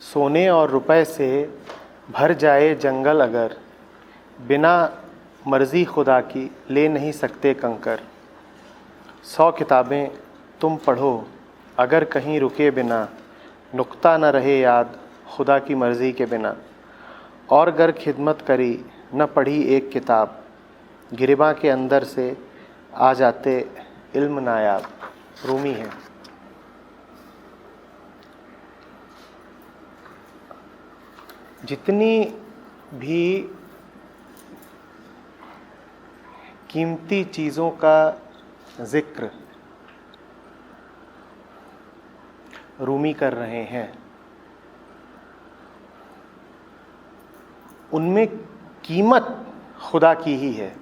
सोने और रुपए से भर जाए जंगल अगर, बिना मर्ज़ी खुदा की ले नहीं सकते कंकर। 100 किताबें तुम पढ़ो अगर कहीं रुके बिना, नुक्ता न रहे याद खुदा की मर्ज़ी के बिना। और गर खिदमत करी न पढ़ी एक किताब, गिरबा के अंदर से आ जाते इल्म नायाब। रूमी है। जितनी भी कीमती चीज़ों का ज़िक्र रूमी कर रहे हैं, उनमें कीमत खुदा की ही है।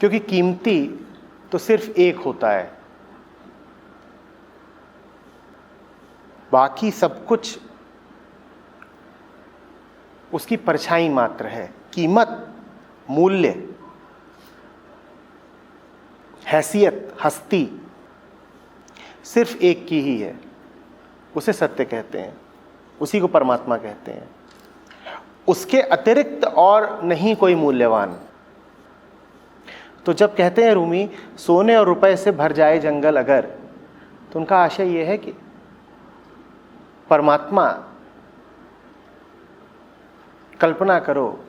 क्योंकि कीमती तो सिर्फ एक होता है, बाकी सब कुछ उसकी परछाई मात्र है। कीमत, मूल्य, हैसियत, हस्ती सिर्फ एक की ही है। उसे सत्य कहते हैं, उसी को परमात्मा कहते हैं। उसके अतिरिक्त और नहीं कोई मूल्यवान। तो जब कहते हैं रूमी सोने और रुपए से भर जाए जंगल अगर, तो उनका आशय यह है कि परमात्मा, कल्पना करो,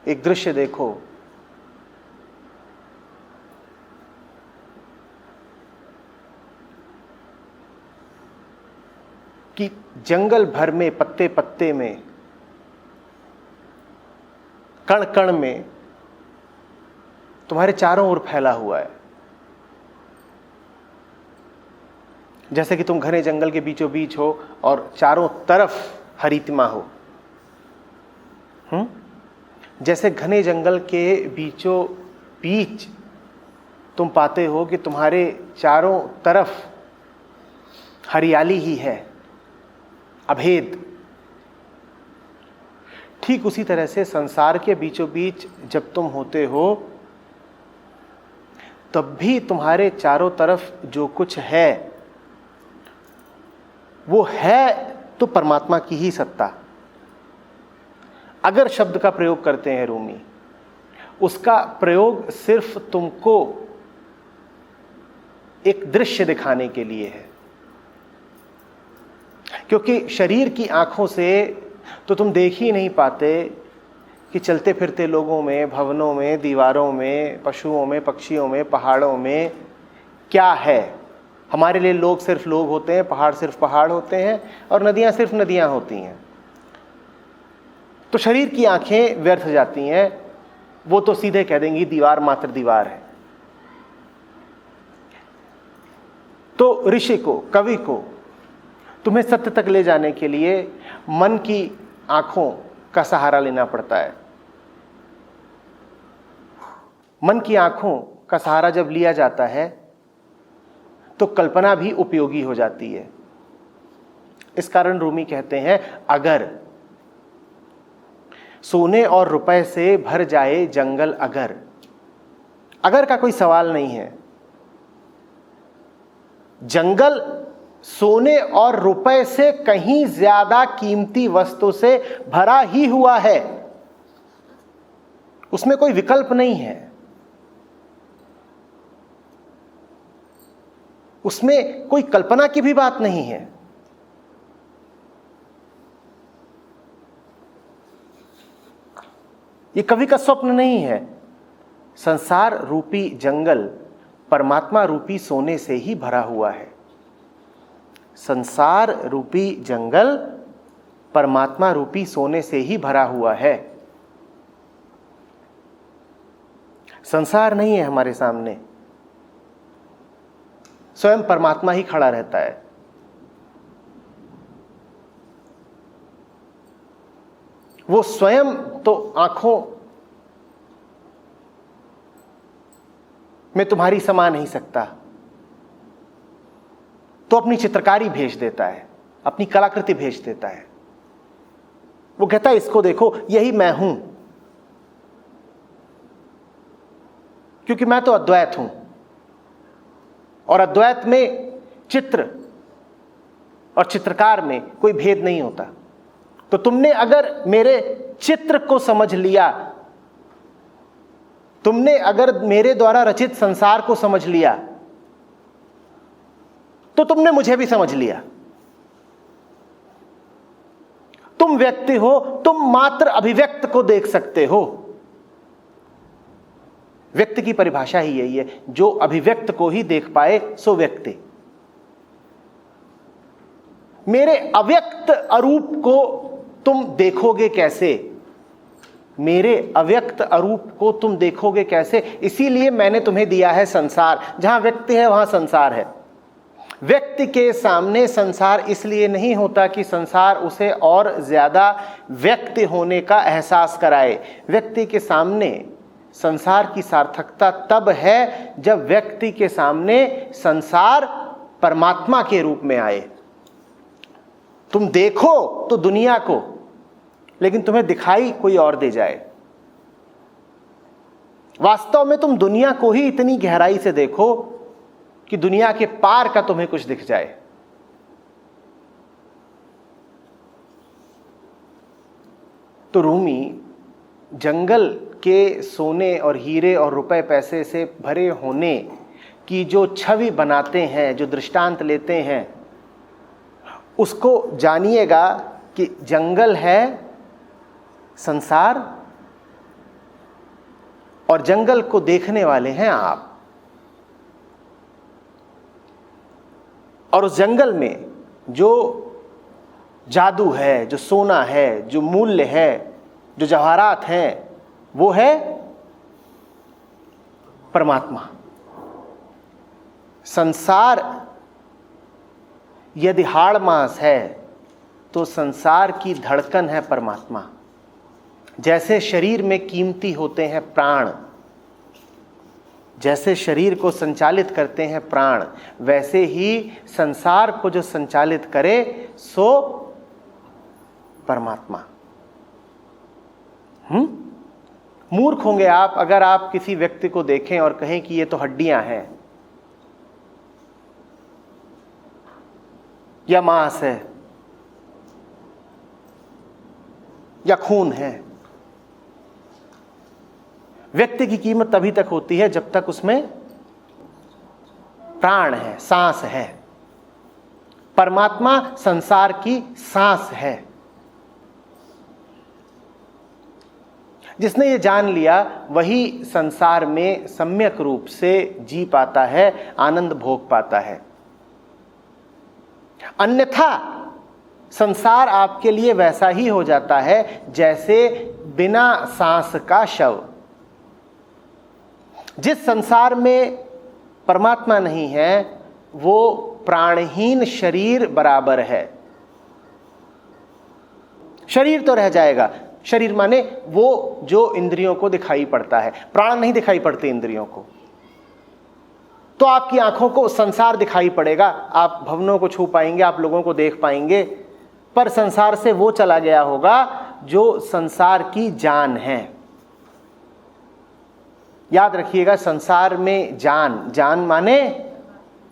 एक दृश्य देखो, कि जंगल भर में, पत्ते पत्ते में, कण कण में तुम्हारे चारों ओर फैला हुआ है। जैसे कि तुम घने जंगल के बीचों बीच हो और चारों तरफ हरितमा हो। जैसे घने जंगल के बीचों बीच तुम पाते हो कि तुम्हारे चारों तरफ हरियाली ही है, अभेद। ठीक उसी तरह से संसार के बीचों बीच जब तुम होते हो, तब भी तुम्हारे चारों तरफ जो कुछ है वो है तो परमात्मा की ही सत्ता। अगर शब्द का प्रयोग करते हैं रूमी, उसका प्रयोग सिर्फ तुमको एक दृश्य दिखाने के लिए है। क्योंकि शरीर की आंखों से तो तुम देख ही नहीं पाते कि चलते फिरते लोगों में, भवनों में, दीवारों में, पशुओं में, पक्षियों में, पहाड़ों में क्या है। हमारे लिए लोग सिर्फ लोग होते हैं, पहाड़ सिर्फ पहाड़ होते हैं, और नदियां सिर्फ नदियां होती हैं। तो शरीर की आंखें व्यर्थ जाती हैं, वो तो सीधे कह देंगी दीवार मात्र दीवार है। तो ऋषि को, कवि को तुम्हें सत्य तक ले जाने के लिए मन की आंखों का सहारा लेना पड़ता है। मन की आंखों का सहारा जब लिया जाता है तो कल्पना भी उपयोगी हो जाती है। इस कारण रूमी कहते हैं अगर सोने और रुपए से भर जाए जंगल अगर। अगर का कोई सवाल नहीं है। जंगल सोने और रुपए से कहीं ज्यादा कीमती वस्तु से भरा ही हुआ है, उसमें कोई विकल्प नहीं है। उसमें कोई कल्पना की भी बात नहीं है। ये कवि का स्वप्न नहीं है। संसार रूपी जंगल परमात्मा रूपी सोने से ही भरा हुआ है। संसार रूपी जंगल परमात्मा रूपी सोने से ही भरा हुआ है। संसार नहीं है हमारे सामने, स्वयं परमात्मा ही खड़ा रहता है। वो स्वयं तो आंखों में तुम्हारी समा नहीं सकता, तो अपनी चित्रकारी भेज देता है, अपनी कलाकृति भेज देता है। वो कहता है इसको देखो, यही मैं हूं, क्योंकि मैं तो अद्वैत हूं। और अद्वैत में चित्र और चित्रकार में कोई भेद नहीं होता। तो तुमने अगर मेरे चित्र को समझ लिया, तुमने अगर मेरे द्वारा रचित संसार को समझ लिया, तो तुमने मुझे भी समझ लिया। तुम व्यक्ति हो, तुम मात्र अभिव्यक्त को देख सकते हो। व्यक्ति की परिभाषा ही यही है, जो अभिव्यक्त को ही देख पाए सो व्यक्ति। मेरे अव्यक्त अरूप को तुम देखोगे कैसे? मेरे अव्यक्त अरूप को तुम देखोगे कैसे? इसीलिए मैंने तुम्हें दिया है संसार। जहां व्यक्ति है वहां संसार है। व्यक्ति के सामने संसार इसलिए नहीं होता कि संसार उसे और ज्यादा व्यक्ति होने का एहसास कराए। व्यक्ति के सामने संसार की सार्थकता तब है जब व्यक्ति के सामने संसार परमात्मा के रूप में आए। तुम देखो तो दुनिया को, लेकिन तुम्हें दिखाई कोई और दे जाए। वास्तव में तुम दुनिया को ही इतनी गहराई से देखो कि दुनिया के पार का तुम्हें कुछ दिख जाए। तो रूमी जंगल के सोने और हीरे और रुपए पैसे से भरे होने की जो छवि बनाते हैं, जो दृष्टांत लेते हैं, उसको जानिएगा कि जंगल है संसार और जंगल को देखने वाले हैं आप। और उस जंगल में जो जादू है, जो सोना है, जो मूल्य है, जो जवाहरात हैं, वो है परमात्मा। संसार यदि हाड़ मास है तो संसार की धड़कन है परमात्मा। जैसे शरीर में कीमती होते हैं प्राण, जैसे शरीर को संचालित करते हैं प्राण, वैसे ही संसार को जो संचालित करे सो परमात्मा। मूर्ख होंगे आप अगर आप किसी व्यक्ति को देखें और कहें कि ये तो हड्डियां हैं या मांस है या खून है। व्यक्ति की कीमत तभी तक होती है जब तक उसमें प्राण है, सांस है। परमात्मा संसार की सांस है। जिसने ये जान लिया वही संसार में सम्यक रूप से जी पाता है, आनंद भोग पाता है। अन्यथा संसार आपके लिए वैसा ही हो जाता है जैसे बिना सांस का शव। जिस संसार में परमात्मा नहीं है वो प्राणहीन शरीर बराबर है। शरीर तो रह जाएगा, शरीर माने वो जो इंद्रियों को दिखाई पड़ता है। प्राण नहीं दिखाई पड़ते इंद्रियों को। तो आपकी आंखों को संसार दिखाई पड़ेगा, आप भवनों को छू पाएंगे, आप लोगों को देख पाएंगे, पर संसार से वो चला गया होगा जो संसार की जान है। याद रखिएगा, संसार में जान, जान माने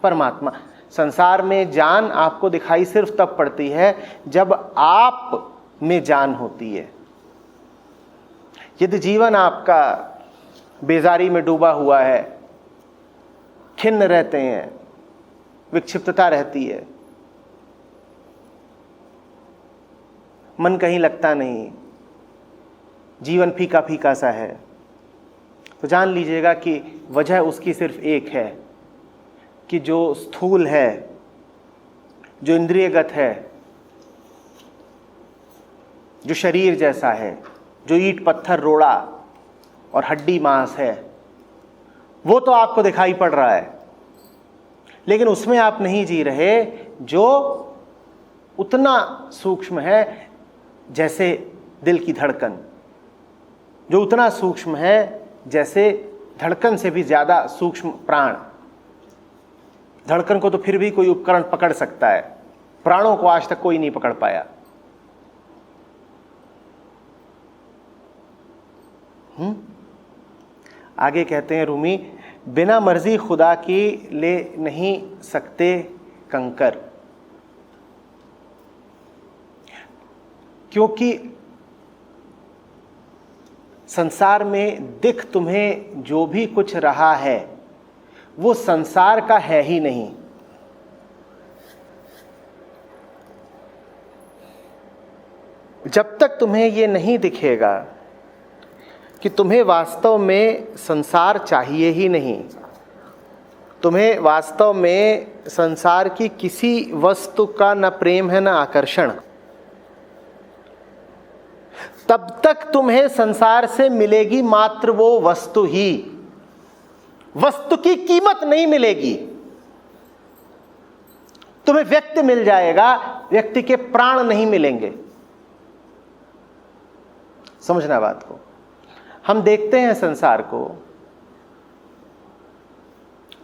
परमात्मा। संसार में जान आपको दिखाई सिर्फ तब पड़ती है जब आप में जान होती है। यदि जीवन आपका बेजारी में डूबा हुआ है, खिन्न रहते हैं, विक्षिप्तता रहती है, मन कहीं लगता नहीं, जीवन फीका फीका सा है, तो जान लीजिएगा कि वजह उसकी सिर्फ एक है कि जो स्थूल है, जो इंद्रियगत है, जो शरीर जैसा है, जो ईंट पत्थर रोड़ा और हड्डी मांस है, वो तो आपको दिखाई पड़ रहा है, लेकिन उसमें आप नहीं जी रहे जो उतना सूक्ष्म है जैसे दिल की धड़कन, जो उतना सूक्ष्म है जैसे धड़कन से भी ज्यादा सूक्ष्म प्राण। धड़कन को तो फिर भी कोई उपकरण पकड़ सकता है, प्राणों को आज तक कोई नहीं पकड़ पाया। आगे कहते हैं रूमी, बिना मर्जी खुदा की ले नहीं सकते कंकर। क्योंकि संसार में दिख तुम्हें जो भी कुछ रहा है वो संसार का है ही नहीं। जब तक तुम्हें ये नहीं दिखेगा कि तुम्हें वास्तव में संसार चाहिए ही नहीं, तुम्हें वास्तव में संसार की किसी वस्तु का न प्रेम है न आकर्षण, तब तक तुम्हें संसार से मिलेगी मात्र वो वस्तु ही। वस्तु की कीमत नहीं मिलेगी। तुम्हें व्यक्ति मिल जाएगा, व्यक्ति के प्राण नहीं मिलेंगे। समझना बात को। हम देखते हैं संसार को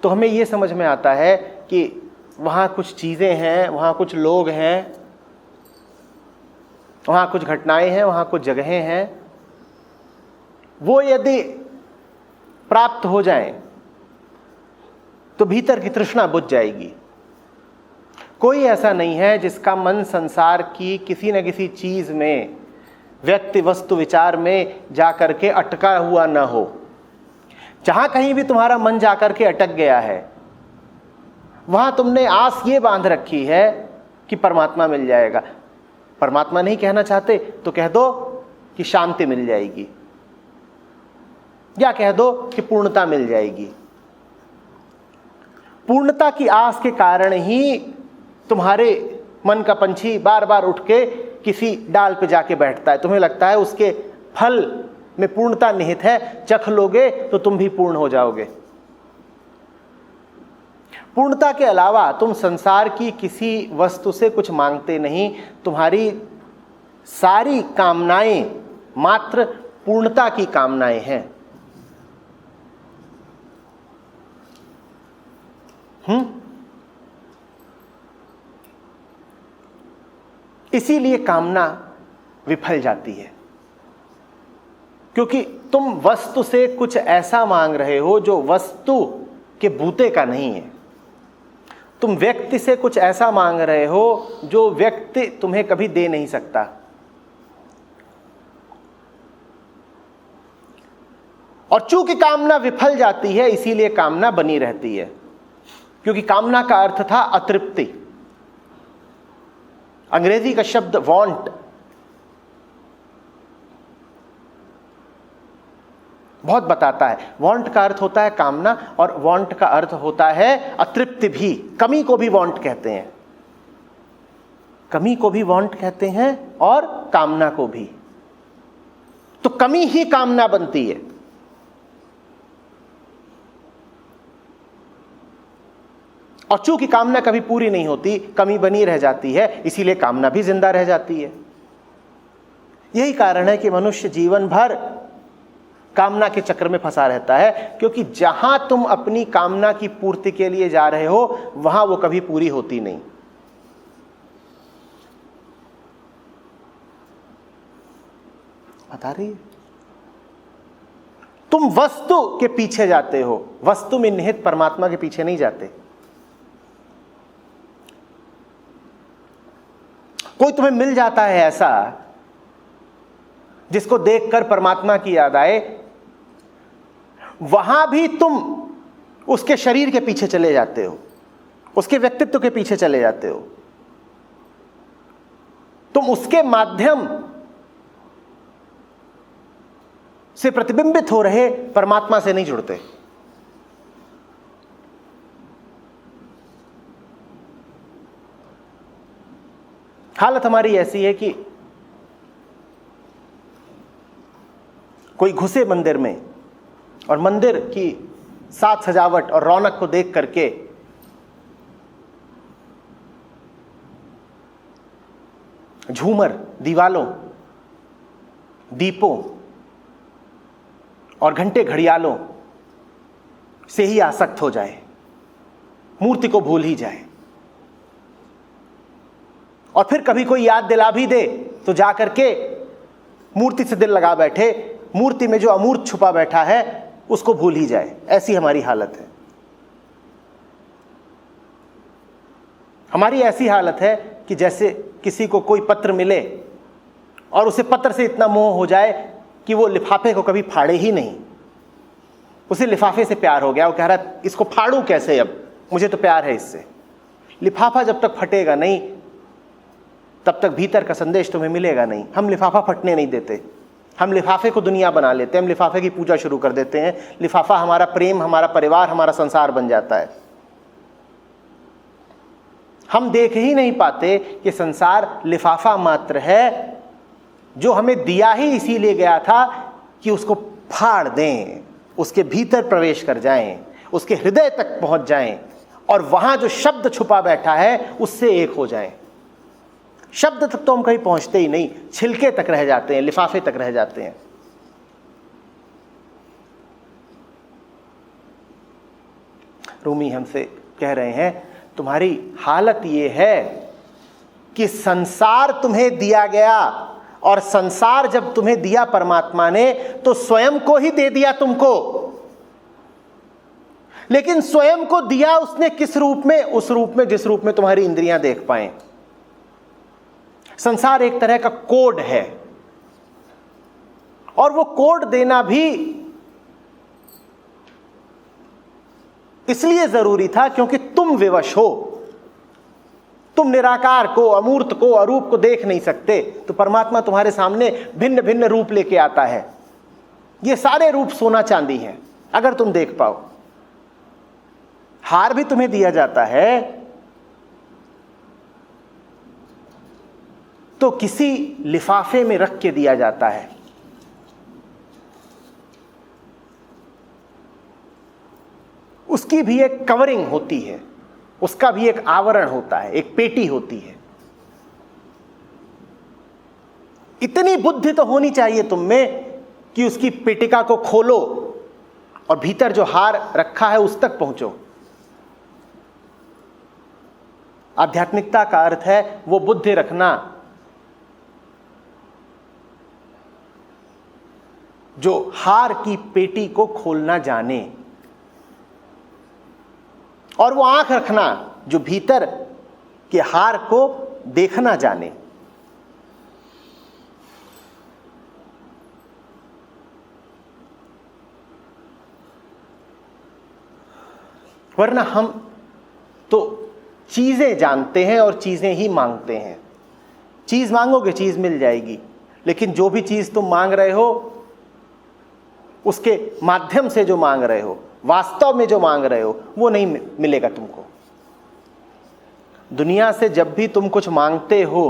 तो हमें यह समझ में आता है कि वहां कुछ चीजें हैं, वहां कुछ लोग हैं, वहां कुछ घटनाएं हैं, वहां कुछ जगहें हैं। वो यदि प्राप्त हो जाएं तो भीतर की तृष्णा बुझ जाएगी। कोई ऐसा नहीं है जिसका मन संसार की किसी न किसी चीज में, व्यक्ति वस्तु विचार में जाकर के अटका हुआ न हो। जहां कहीं भी तुम्हारा मन जाकर के अटक गया है वहां तुमने आस ये बांध रखी है कि परमात्मा मिल जाएगा। परमात्मा नहीं कहना चाहते तो कह दो कि शांति मिल जाएगी, या कह दो कि पूर्णता मिल जाएगी। पूर्णता की आस के कारण ही तुम्हारे मन का पंछी बार बार उठ के किसी डाल पे जाके बैठता है। तुम्हें लगता है उसके फल में पूर्णता निहित है, चख लोगे तो तुम भी पूर्ण हो जाओगे। पूर्णता के अलावा तुम संसार की किसी वस्तु से कुछ मांगते नहीं। तुम्हारी सारी कामनाएं मात्र पूर्णता की कामनाएं हैं। इसीलिए कामना विफल जाती है, क्योंकि तुम वस्तु से कुछ ऐसा मांग रहे हो जो वस्तु के बूते का नहीं है। तुम व्यक्ति से कुछ ऐसा मांग रहे हो जो व्यक्ति तुम्हें कभी दे नहीं सकता। और चूंकि कामना विफल जाती है इसीलिए कामना बनी रहती है, क्योंकि कामना का अर्थ था अतृप्ति। अंग्रेजी का शब्द वांट बहुत बताता है। वांट का अर्थ होता है कामना, और वांट का अर्थ होता है अतृप्ति भी। कमी को भी वांट कहते हैं, कमी को भी वांट कहते हैं और कामना को भी। तो कमी ही कामना बनती है। और चूंकि कामना कभी पूरी नहीं होती, कमी बनी रह जाती है, इसीलिए कामना भी जिंदा रह जाती है। यही कारण है कि मनुष्य जीवन भर कामना के चक्र में फंसा रहता है, क्योंकि जहां तुम अपनी कामना की पूर्ति के लिए जा रहे हो वहां वो कभी पूरी होती नहीं। बता रही है? तुम वस्तु के पीछे जाते हो, वस्तु में निहित परमात्मा के पीछे नहीं जाते। कोई तुम्हें मिल जाता है ऐसा जिसको देखकर परमात्मा की याद आए, वहां भी तुम उसके शरीर के पीछे चले जाते हो, उसके व्यक्तित्व के पीछे चले जाते हो। तुम उसके माध्यम से प्रतिबिंबित हो रहे परमात्मा से नहीं जुड़ते। हालत हमारी ऐसी है कि कोई घुसे मंदिर में और मंदिर की साज सजावट और रौनक को देख करके झूमर, दीवालों, दीपों और घंटे घड़ियालों से ही आसक्त हो जाए, मूर्ति को भूल ही जाए। और फिर कभी कोई याद दिला भी दे तो जाकर के मूर्ति से दिल लगा बैठे, मूर्ति में जो अमूर्त छुपा बैठा है उसको भूल ही जाए। ऐसी हमारी हालत है। हमारी ऐसी हालत है कि जैसे किसी को कोई पत्र मिले और उसे पत्र से इतना मोह हो जाए कि वो लिफाफे को कभी फाड़े ही नहीं। उसे लिफाफे से प्यार हो गया, वो कह रहा है इसको फाड़ूं कैसे, अब मुझे तो प्यार है इससे। लिफाफा जब तक फटेगा नहीं तब तक भीतर का संदेश तुम्हें मिलेगा नहीं। हम लिफाफा फटने नहीं देते, हम लिफाफे को दुनिया बना लेते हैं, हम लिफाफे की पूजा शुरू कर देते हैं। लिफाफा हमारा प्रेम, हमारा परिवार, हमारा संसार बन जाता है। हम देख ही नहीं पाते कि संसार लिफाफा मात्र है जो हमें दिया ही इसीलिए गया था कि उसको फाड़ दें, उसके भीतर प्रवेश कर जाएं, उसके हृदय तक पहुंच जाएं और वहां जो शब्द छुपा बैठा है उससे एक हो जाएं। शब्द तक तो हम कहीं पहुंचते ही नहीं, छिलके तक रह जाते हैं, लिफाफे तक रह जाते हैं। रूमी हमसे कह रहे हैं तुम्हारी हालत ये है कि संसार तुम्हें दिया गया, और संसार जब तुम्हें दिया परमात्मा ने तो स्वयं को ही दे दिया तुमको। लेकिन स्वयं को दिया उसने किस रूप में? उस रूप में जिस रूप में तुम्हारी इंद्रियां देख पाएं। संसार एक तरह का कोड है, और वो कोड देना भी इसलिए जरूरी था क्योंकि तुम विवश हो। तुम निराकार को, अमूर्त को, अरूप को देख नहीं सकते, तो परमात्मा तुम्हारे सामने भिन्न भिन्न रूप लेके आता है। ये सारे रूप सोना चांदी हैं अगर तुम देख पाओ। हार भी तुम्हें दिया जाता है तो किसी लिफाफे में रख के दिया जाता है। उसकी भी एक कवरिंग होती है, उसका भी एक आवरण होता है, एक पेटी होती है। इतनी बुद्धि तो होनी चाहिए तुम में कि उसकी पेटिका को खोलो और भीतर जो हार रखा है उस तक पहुंचो। आध्यात्मिकता का अर्थ है वो बुद्धि रखना जो हार की पेटी को खोलना जाने, और वो आंख रखना जो भीतर के हार को देखना जाने। वरना हम तो चीजें जानते हैं और चीजें ही मांगते हैं। चीज मांगोगे चीज मिल जाएगी, लेकिन जो भी चीज तुम मांग रहे हो उसके माध्यम से जो मांग रहे हो, वास्तव में जो मांग रहे हो, वो नहीं मिलेगा तुमको। दुनिया से जब भी तुम कुछ मांगते हो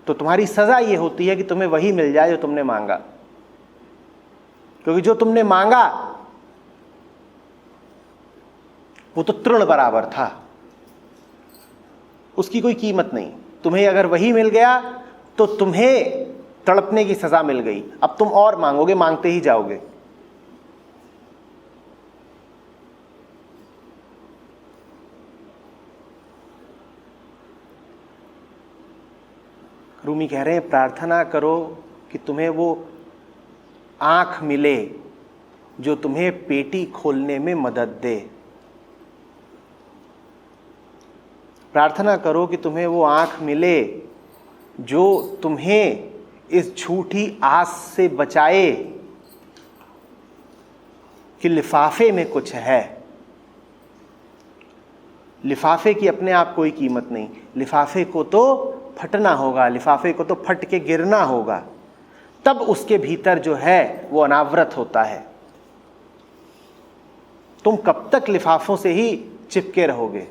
तो तुम्हारी सजा ये होती है कि तुम्हें वही मिल जाए जो तुमने मांगा, क्योंकि जो तुमने मांगा वो तो तृण बराबर था, उसकी कोई कीमत नहीं। तुम्हें अगर वही मिल गया तो तुम्हें तड़पने की सजा मिल गई। अब तुम और मांगोगे, मांगते ही जाओगे। रूमी कह रहे हैं प्रार्थना करो कि तुम्हें वो आंख मिले जो तुम्हें पेटी खोलने में मदद दे। प्रार्थना करो कि तुम्हें वो आंख मिले जो तुम्हें इस झूठी आस से बचाए कि लिफाफे में कुछ है। लिफाफे की अपने आप कोई कीमत नहीं, लिफाफे को तो फटना होगा, लिफाफे को तो फट के गिरना होगा, तब उसके भीतर जो है वो अनावृत होता है। तुम कब तक लिफाफों से ही चिपके रहोगे?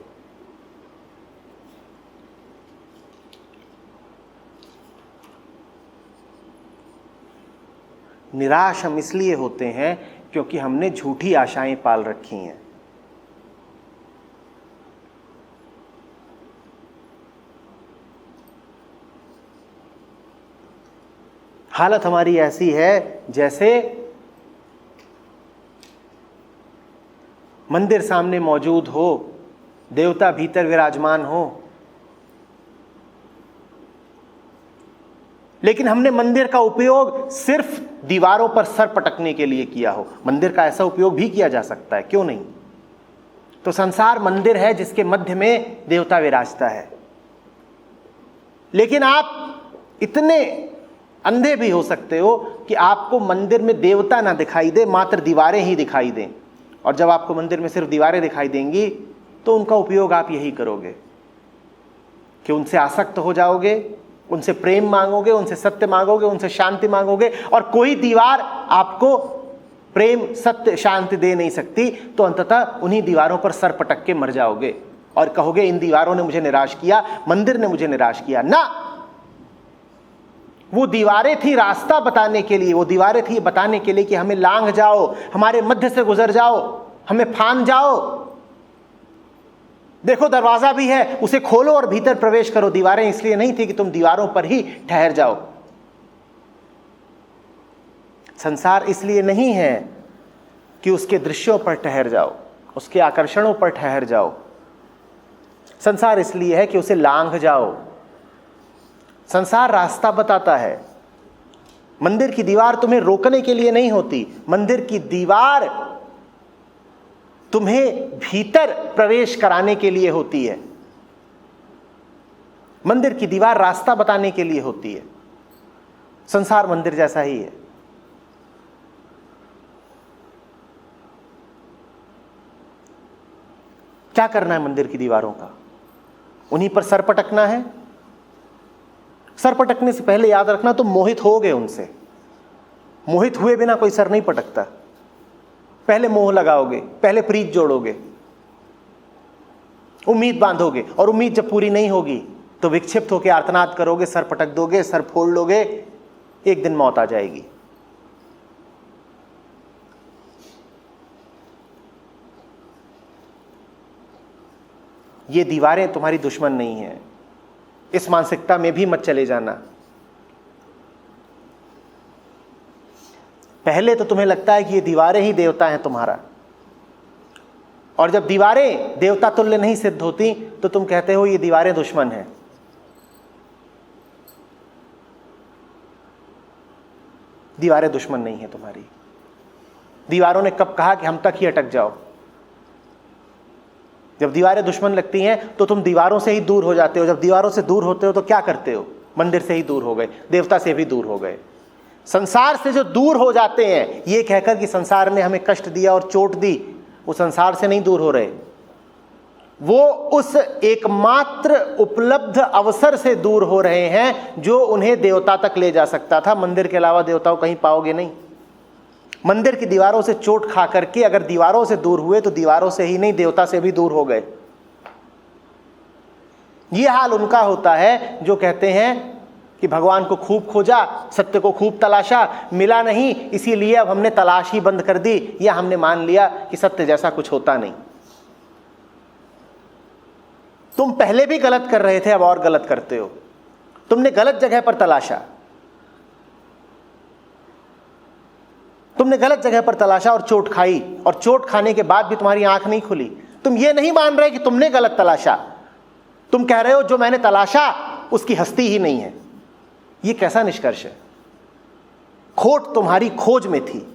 निराश हम इसलिए होते हैं क्योंकि हमने झूठी आशाएं पाल रखी हैं। हालत हमारी ऐसी है जैसे मंदिर सामने मौजूद हो, देवता भीतर विराजमान हो, लेकिन हमने मंदिर का उपयोग सिर्फ दीवारों पर सर पटकने के लिए किया हो। मंदिर का ऐसा उपयोग भी किया जा सकता है, क्यों नहीं? तो संसार मंदिर है जिसके मध्य में देवता विराजता है। लेकिन आप इतने अंधे भी हो सकते हो कि आपको मंदिर में देवता ना दिखाई दे, मात्र दीवारें ही दिखाई दें। और जब आपको मंदिर में सिर्फ दीवारें दिखाई देंगी तो उनका उपयोग आप यही करोगे कि उनसे आसक्त हो जाओगे, उनसे प्रेम मांगोगे, उनसे सत्य मांगोगे, उनसे शांति मांगोगे। और कोई दीवार आपको प्रेम, सत्य, शांति दे नहीं सकती। तो अंततः उन्हीं दीवारों पर सर पटक के मर जाओगे और कहोगे इन दीवारों ने मुझे निराश किया, मंदिर ने मुझे निराश किया। ना, वो दीवारें थी रास्ता बताने के लिए, वो दीवारें थी बताने के लिए कि हमें लांघ जाओ, हमारे मध्य से गुजर जाओ, हमें फान जाओ। देखो दरवाजा भी है, उसे खोलो और भीतर प्रवेश करो। दीवारें इसलिए नहीं थी कि तुम दीवारों पर ही ठहर जाओ। संसार इसलिए नहीं है कि उसके दृश्यों पर ठहर जाओ, उसके आकर्षणों पर ठहर जाओ। संसार इसलिए है कि उसे लांघ जाओ। संसार रास्ता बताता है। मंदिर की दीवार तुम्हें रोकने के लिए नहीं होती, मंदिर की दीवार तुम्हें भीतर प्रवेश कराने के लिए होती है। मंदिर की दीवार रास्ता बताने के लिए होती है। संसार मंदिर जैसा ही है। क्या करना है मंदिर की दीवारों का? उन्हीं पर सर पटकना है। सर पटकने से पहले याद रखना तुम मोहित होगे उनसे। मोहित हुए बिना कोई सर नहीं पटकता। पहले मोह लगाओगे, पहले प्रीत जोड़ोगे, उम्मीद बांधोगे, और उम्मीद जब पूरी नहीं होगी तो विक्षिप्त होकर आर्तनाद करोगे, सर पटक दोगे, सर फोड़ लोगे, एक दिन मौत आ जाएगी। ये दीवारें तुम्हारी दुश्मन नहीं है, इस मानसिकता में भी मत चले जाना। पहले तो तुम्हें लगता है कि ये दीवारें ही देवता हैं तुम्हारा, और जब दीवारें देवता तुल्य नहीं सिद्ध होती तो तुम कहते हो ये दीवारें दुश्मन हैं। दीवारें दुश्मन नहीं है तुम्हारी। दीवारों ने कब कहा कि हम तक ही अटक जाओ? जब दीवारें दुश्मन लगती हैं तो तुम दीवारों से ही दूर हो जाते हो। जब दीवारों से दूर होते हो तो क्या करते हो? मंदिर से ही दूर हो गए, देवता से भी दूर हो गए। संसार से जो दूर हो जाते हैं ये कहकर कि संसार ने हमें कष्ट दिया और चोट दी, वो संसार से नहीं दूर हो रहे, वो उस एकमात्र उपलब्ध अवसर से दूर हो रहे हैं जो उन्हें देवता तक ले जा सकता था। मंदिर के अलावा देवताओं कहीं पाओगे नहीं। मंदिर की दीवारों से चोट खा करके अगर दीवारों से दूर हुए तो दीवारों से ही नहीं, देवता से भी दूर हो गए। यह हाल उनका होता है जो कहते हैं कि भगवान को खूब खोजा, सत्य को खूब तलाशा, मिला नहीं, इसीलिए अब हमने तलाश ही बंद कर दी, या हमने मान लिया कि सत्य जैसा कुछ होता नहीं। तुम पहले भी गलत कर रहे थे, अब और गलत करते हो। तुमने गलत जगह पर तलाशा, तुमने गलत जगह पर तलाशा और चोट खाई, और चोट खाने के बाद भी तुम्हारी आंख नहीं खुली। तुम ये नहीं मान रहे कि तुमने गलत तलाशा, तुम कह रहे हो जो मैंने तलाशा उसकी हस्ती ही नहीं है। ये कैसा निष्कर्ष है? खोट तुम्हारी खोज में थी।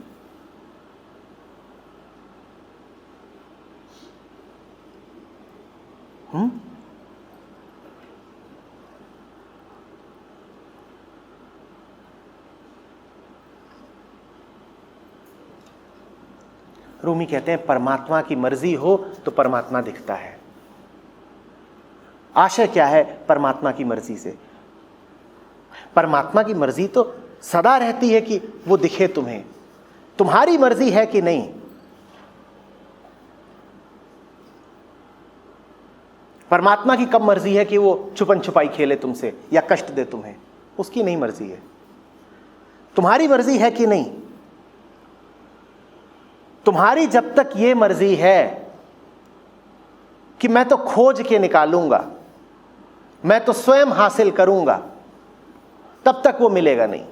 रूमी कहते हैं परमात्मा की मर्जी हो तो परमात्मा दिखता है। आशय क्या है परमात्मा की मर्जी से? परमात्मा की मर्जी तो सदा रहती है कि वो दिखे तुम्हें। तुम्हारी मर्जी है कि नहीं? परमात्मा की कब मर्जी है कि वो छुपन छुपाई खेले तुमसे या कष्ट दे तुम्हें? उसकी नहीं मर्जी है। तुम्हारी मर्जी है कि नहीं? तुम्हारी जब तक ये मर्जी है कि मैं तो खोज के निकालूंगा, मैं तो स्वयं हासिल करूंगा, तब तक वो मिलेगा नहीं।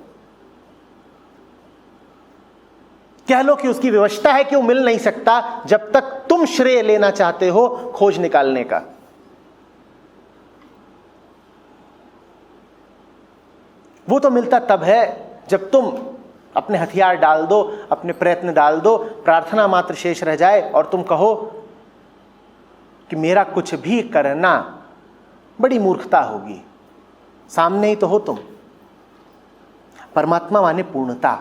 कह लो कि उसकी व्यवस्था है कि वो मिल नहीं सकता जब तक तुम श्रेय लेना चाहते हो खोज निकालने का। वो तो मिलता तब है जब तुम अपने हथियार डाल दो, अपने प्रयत्न डाल दो, प्रार्थना मात्र शेष रह जाए और तुम कहो कि मेरा कुछ भी करना बड़ी मूर्खता होगी, सामने ही तो हो तुम। परमात्मा माने पूर्णता,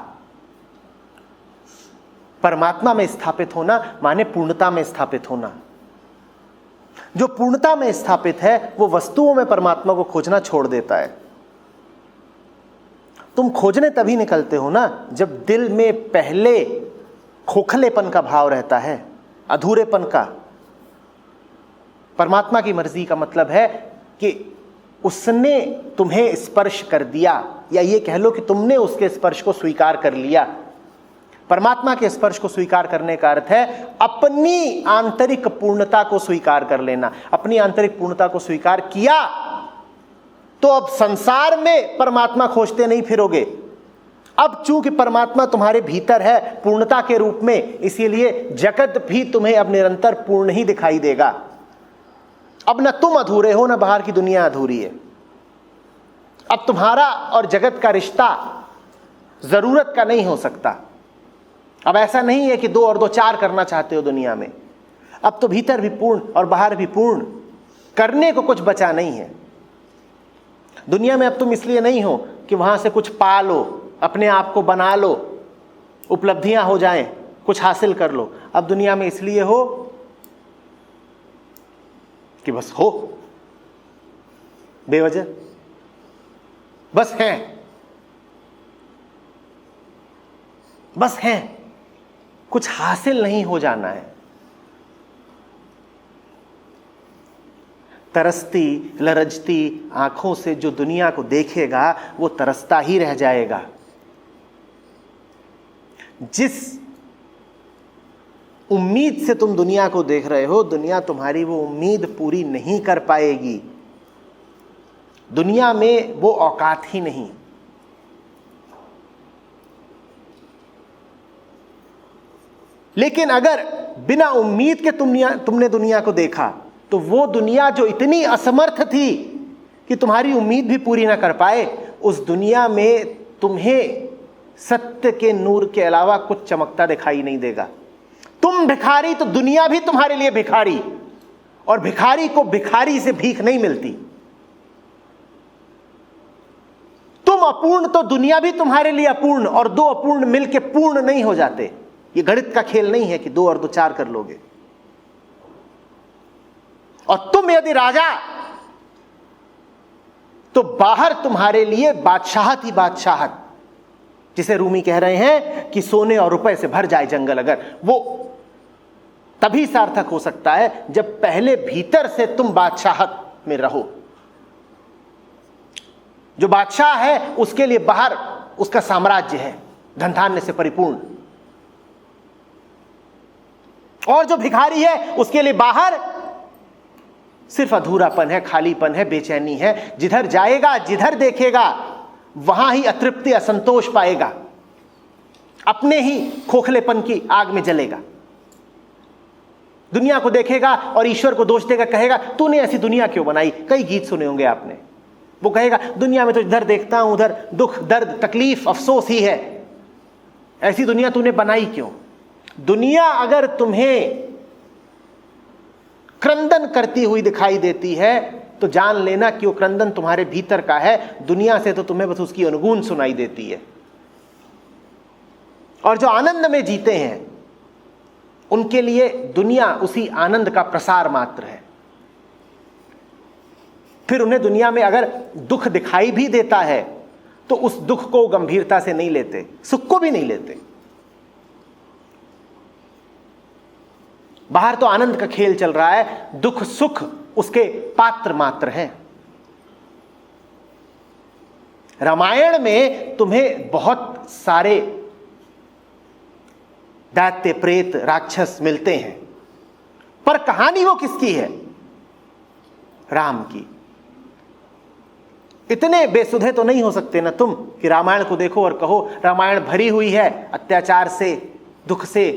परमात्मा में स्थापित होना माने पूर्णता में स्थापित होना। जो पूर्णता में स्थापित है वो वस्तुओं में परमात्मा को खोजना छोड़ देता है। तुम खोजने तभी निकलते हो ना जब दिल में पहले खोखलेपन का भाव रहता है, अधूरेपन का। परमात्मा की मर्जी का मतलब है कि उसने तुम्हें स्पर्श कर दिया, या ये कह लो कि तुमने उसके स्पर्श को स्वीकार कर लिया। परमात्मा के स्पर्श को स्वीकार करने का अर्थ है अपनी आंतरिक पूर्णता को स्वीकार कर लेना। अपनी आंतरिक पूर्णता को स्वीकार किया तो अब संसार में परमात्मा खोजते नहीं फिरोगे। अब चूंकि परमात्मा तुम्हारे भीतर है पूर्णता के रूप में, इसीलिए जगत भी तुम्हें अब निरंतर पूर्ण ही दिखाई देगा। अब न तुम अधूरे हो, न बाहर की दुनिया अधूरी है। अब तुम्हारा और जगत का रिश्ता जरूरत का नहीं हो सकता। अब ऐसा नहीं है कि 2 और 2 4 करना चाहते हो दुनिया में। अब तो भीतर भी पूर्ण और बाहर भी पूर्ण, करने को कुछ बचा नहीं है। दुनिया में अब तुम इसलिए नहीं हो कि वहां से कुछ पा लो, अपने आप को बना लो, उपलब्धियां हो जाएं, कुछ हासिल कर लो। अब दुनिया में इसलिए हो कि बस हो, बेवजह बस हैं, बस हैं, कुछ हासिल नहीं हो जाना है। तरसती लरजती आंखों से जो दुनिया को देखेगा वो तरसता ही रह जाएगा। जिस उम्मीद से तुम दुनिया को देख रहे हो, दुनिया तुम्हारी वो उम्मीद पूरी नहीं कर पाएगी। दुनिया में वो औकात ही नहीं। लेकिन अगर बिना उम्मीद के तुमने दुनिया को देखा तो वो दुनिया जो इतनी असमर्थ थी कि तुम्हारी उम्मीद भी पूरी ना कर पाए, उस दुनिया में तुम्हें सत्य के नूर के अलावा कुछ चमकता दिखाई नहीं देगा। तुम भिखारी तो दुनिया भी तुम्हारे लिए भिखारी, और भिखारी को भिखारी से भीख नहीं मिलती। तुम अपूर्ण तो दुनिया भी तुम्हारे लिए अपूर्ण, और 2 अपूर्ण मिलके पूर्ण नहीं हो जाते। ये गणित का खेल नहीं है कि 2 और 2 4 कर लोगे। और तुम यदि राजा, तो बाहर तुम्हारे लिए बादशाहत ही बादशाहत। जिसे रूमी कह रहे हैं कि सोने और रुपए से भर जाए जंगल अगर, वो तभी सार्थक हो सकता है जब पहले भीतर से तुम बादशाहत में रहो। जो बादशाह है उसके लिए बाहर उसका साम्राज्य है, धन धान्य से परिपूर्ण। और जो भिखारी है उसके लिए बाहर सिर्फ अधूरापन है, खालीपन है, बेचैनी है। जिधर जाएगा, जिधर देखेगा, वहां ही अतृप्ति, असंतोष पाएगा, अपने ही खोखलेपन की आग में जलेगा। दुनिया को देखेगा और ईश्वर को दोष देगा, कहेगा तूने ऐसी दुनिया क्यों बनाई। कई गीत सुने होंगे आपने। वो कहेगा दुनिया में तो इधर देखता हूं उधर दुख दर्द तकलीफ अफसोस ही है, ऐसी दुनिया तूने बनाई क्यों। दुनिया अगर तुम्हें क्रंदन करती हुई दिखाई देती है तो जान लेना कि वो क्रंदन तुम्हारे भीतर का है। दुनिया से तो तुम्हें बस उसकी अनुगूंज सुनाई देती है। और जो आनंद में जीते हैं उनके लिए दुनिया उसी आनंद का प्रसार मात्र है। फिर उन्हें दुनिया में अगर दुख दिखाई भी देता है तो उस दुख को गंभीरता से नहीं लेते, सुख को भी नहीं लेते। बाहर तो आनंद का खेल चल रहा है, दुख सुख उसके पात्र मात्र हैं। रामायण में तुम्हें बहुत सारे दैत्य प्रेत राक्षस मिलते हैं, पर कहानी वो किसकी है? राम की। इतने बेसुधे तो नहीं हो सकते ना तुम कि रामायण को देखो और कहो रामायण भरी हुई है अत्याचार से, दुख से,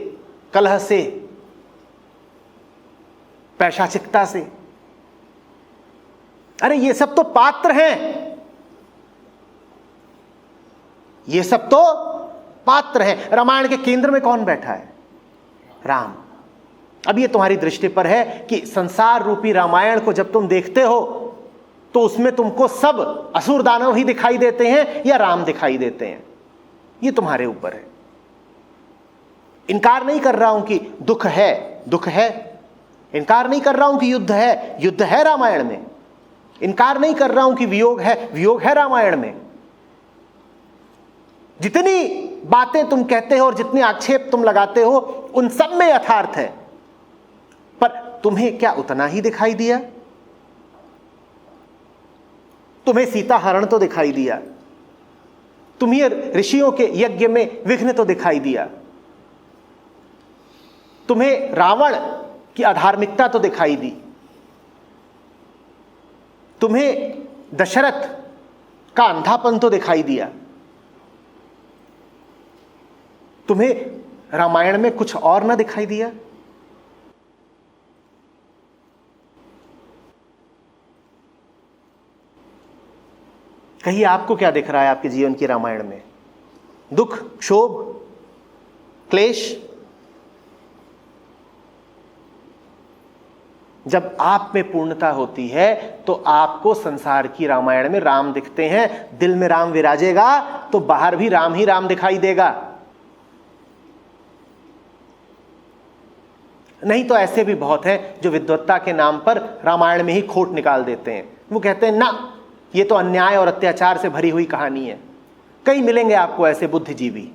कलह से, पैशाचिकता से। अरे ये सब तो पात्र हैं, ये सब तो पात्र हैं। रामायण के केंद्र में कौन बैठा है? राम। अब ये तुम्हारी दृष्टि पर है कि संसार रूपी रामायण को जब तुम देखते हो तो उसमें तुमको सब असुर दानव ही दिखाई देते हैं या राम दिखाई देते हैं, ये तुम्हारे ऊपर है। इनकार नहीं कर रहा हूं कि दुख है, दुख है। इनकार नहीं कर रहा हूं कि युद्ध है रामायण में। इनकार नहीं कर रहा हूं कि वियोग है रामायण में। जितनी बातें तुम कहते हो और जितने आक्षेप तुम लगाते हो उन सब में यथार्थ है, पर तुम्हें क्या उतना ही दिखाई दिया? तुम्हें सीता हरण तो दिखाई दिया, तुम्हें ऋषियों के यज्ञ में विघ्न तो दिखाई दिया, तुम्हें रावण की अधार्मिकता तो दिखाई दी, तुम्हें दशरथ का अंधापन तो दिखाई दिया, तुम्हें रामायण में कुछ और ना दिखाई दिया? कहीं आपको क्या दिख रहा है आपके जीवन की रामायण में? दुख, क्षोभ, क्लेश? जब आप में पूर्णता होती है तो आपको संसार की रामायण में राम दिखते हैं। दिल में राम विराजेगा तो बाहर भी राम ही राम दिखाई देगा। नहीं तो ऐसे भी बहुत हैं जो विद्वत्ता के नाम पर रामायण में ही खोट निकाल देते हैं। वो कहते हैं ना, ये तो अन्याय और अत्याचार से भरी हुई कहानी है। कई मिलेंगे आपको ऐसे बुद्धिजीवी।